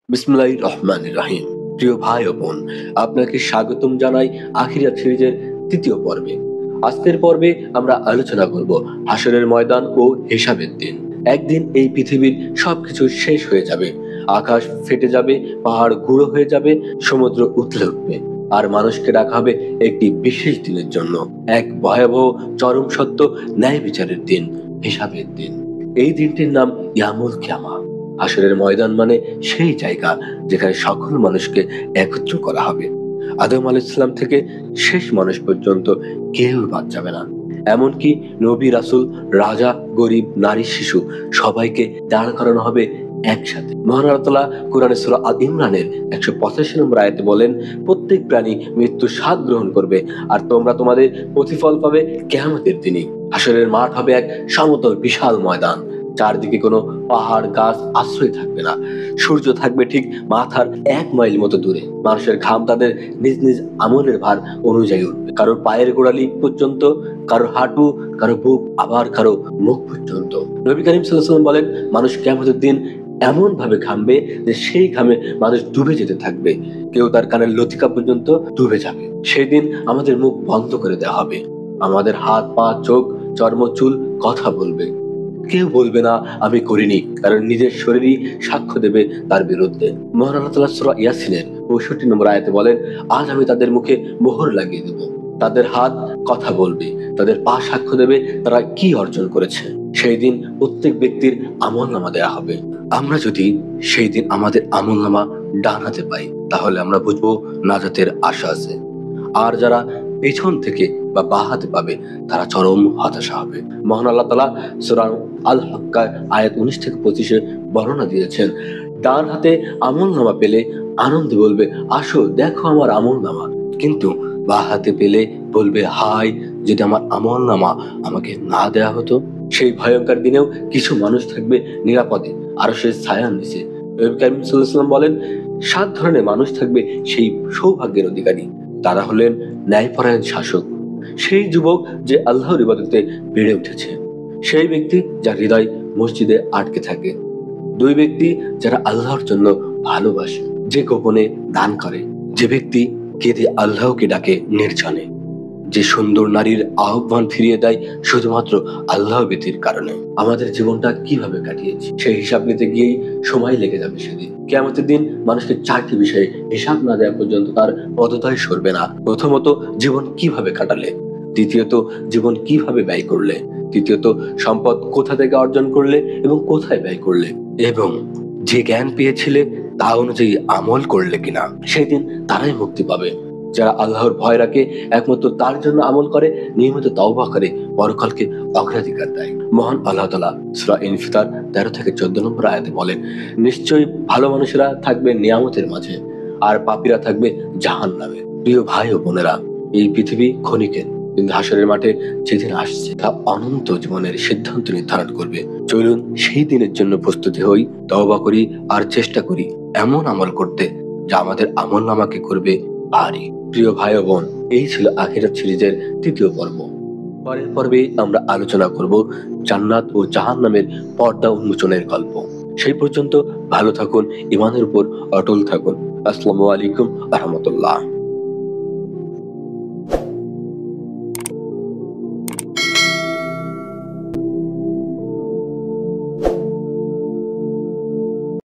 বিসমিল্লাহির রহমানির রহিম। প্রিয় ভাই ও বোন, আপনাকে স্বাগতম জানাই আখিরাত সিরিজের তৃতীয় পর্বে। আজকের পর্বে আমরা আলোচনা করব হাসরের ময়দান ও হিসাবের দিন। একদিন এই পৃথিবীর সবকিছু শেষ হয়ে যাবে, আকাশ ফেটে যাবে, পাহাড় গুঁড়ো হয়ে যাবে, সমুদ্র উথলে উঠবে, আর মানুষকে ডাকা হবে একটি বিশেষ দিনের জন্য, এক ভয়াবহ চরম সত্য ন্যায় বিচারের দিন, হিসাবের দিন। এই দিনটির নাম ইয়ামুল কিয়ামা। হাসরের ময়দান মানে সেই জায়গা যেখানে সকল মানুষকে একত্র করা হবে। আদম আলাইহিস সালাম থেকে শেষ মানুষ পর্যন্ত কেউ বাদ যাবে না। এমনকি নবী, রাসূল, রাজা, গরিব, নারী, শিশু সবাইকে দাঁড় করানো হবে একসাথে। মহান আল্লাহ তাআলা কোরআনে সূরা আল ইমরানের 185 নম্বর আয়াতে বলেন, প্রত্যেক প্রাণী মৃত্যুর স্বাদ গ্রহণ করবে, আর তোমরা তোমাদের প্রতিফল পাবে কিয়ামতের দিনে। হাসরের মাঠ হবে এক সমতল বিশাল ময়দান। চারদিকে কোনো পাহাড় গাছ আশ্রয় থাকবে না। সূর্য থাকবে ঠিক মাথার 1 মাইল মতো দূরে। মানুষের ঘাম তাদের নিজ নিজ আমলের ভার অনুযায়ী উঠবে, কারোর পায়ের গোড়ালি পর্যন্ত, কারো হাঁটু, কারো বুক, আবার কারো মুখ পর্যন্ত। নবী করিম সাল্লাল্লাহু আলাইহি ওয়াসাল্লাম বলেন, মানুষ কিয়ামতের দিন এমন ভাবে ঘামবে যে সেই ঘামে মানুষ ডুবে যেতে থাকবে, কেউ তার কানের লতিকা পর্যন্ত ডুবে যাবে। সেই দিন আমাদের মুখ বন্ধ করে দেওয়া হবে, আমাদের হাত, পা, চোখ, চর্ম, চুল কথা বলবে। কেউ বলবে না আমি করিনি, কারণ নিজের শরীরই সাক্ষ্য দেবে তার বিরুদ্ধে। মহান আল্লাহ তাআলা সূরা ইয়াসিনের 65 নম্বর আয়াতে বলেন, আজ আমি তাদের মুখে মোহর লাগিয়ে দেব, তাদের হাত কথা বলবে, তাদের পা সাক্ষ্য দেবে তারা কি অর্জন করেছে। সেই দিন প্রত্যেক ব্যক্তির আমলনামা দেয়া হবে। আমরা যদি সেই দিন আমাদের আমলনামা ডান হাতে পাই, তাহলে আমরা বুঝবো নাজাতের আশা আছে। আর যারা পেছন থেকে বা বাঁ হাতে পাবে, তারা চরম হতাশা হবে। মহান আল্লাহ তাআলা সূরা আল হাক্কা আয়াত 19 থেকে 25 বর্ণনা দিয়েছেন, ডান হাতে আমলনামা পেলে আনন্দে বলবে, আসো দেখো আমার আমলনামা। কিন্তু বাঁ হাতে পেলে বলবে, হায় যদি আমার আমলনামা আমাকে না দেয়া হতো। সেই ভয়ঙ্কর দিনেও কিছু মানুষ থাকবে নিরাপদে আরশের ছায়ার নিচে। নবী করিম সাল্লাল্লাহু আলাইহি ওয়াসাল্লাম বলেন, 7 ধরনের মানুষ থাকবে সেই সৌভাগ্যের অধিকারী। তারা হলেন ন্যায়পরায়ণ শাসক, সেই যুবক যে আল্লাহর ইবাদতে বেড়ে উঠেছে, সেই ব্যক্তি যার হৃদয় মসজিদে আটকে থাকে, 2 ব্যক্তি যারা আল্লাহর জন্য ভালোবাসে, যে গোপনে দান করে, যে ব্যক্তি কেঁদে আল্লাহকে ডাকে নির্জনে, যে সুন্দর নারীর আহ্বান ফিরিয়ে দেয় শুধুমাত্র আল্লাহ ব্যতীর কারণে। আমাদের জীবনটা কিভাবে কাটিয়েছি সেই হিসাব নিতে গিয়েই সময় লেগে যাবে সেদিন। কিয়ামতের দিন মানুষকে 4টি বিষয়ে হিসাব না দেওয়া পর্যন্ত তার পদতয় সরবে না। প্রথমত, জীবন কিভাবে কাটালে। দ্বিতীয়ত, জীবন কিভাবে ব্যয় করলে। তৃতীয়ত, সম্পদ কোথা থেকে অর্জন করলে এবং কোথায় ব্যয় করলে। এবং যে জ্ঞান পেয়েছিলে তা অনুযায়ী আমল করলে কিনা। সেই দিন তারাই মুক্তি পাবে যারা আল্লাহর ভয় রাখে, একমাত্র তার জন্য আমল করে, নিয়মিত তওবা করে, পরকালকে অগ্রাধিকার দেয়। মহান আল্লাহ তাআলা সূরা ইনফিতার 13 থেকে 14 নম্বর আয়াতে বলেন, নিশ্চয়ই ভালো মানুষেরা থাকবে নিয়ামতের মাঝে, আর পাপীরা থাকবে জাহান্নামে। প্রিয় ভাই ও বোনেরা, এই পৃথিবী ক্ষণিকের, কিন্তু হাসরের মাঠে যেদিন আসছে তা অনন্ত জীবনের সিদ্ধান্ত নির্ধারণ করবে। চলুন সেই দিনের জন্য প্রস্তুতি হই, তওবা করি, আর চেষ্টা করি এমন আমল করতে যা আমাদের আমলনামাকে করবে ভারী। প্রিয় ভাই ও বোন, এই ছিল আখিরাত সিরিজের তৃতীয় পর্ব। পরের পর্বে আমরা আলোচনা করব জান্নাত ও জাহান্নামের পর্দা উন্মোচনের গল্প। সেই পর্যন্ত ভালো থাকুন, ইমানের উপর অটল থাকুন। আসসালামু আলাইকুম ওয়া রাহমাতুল্লাহ।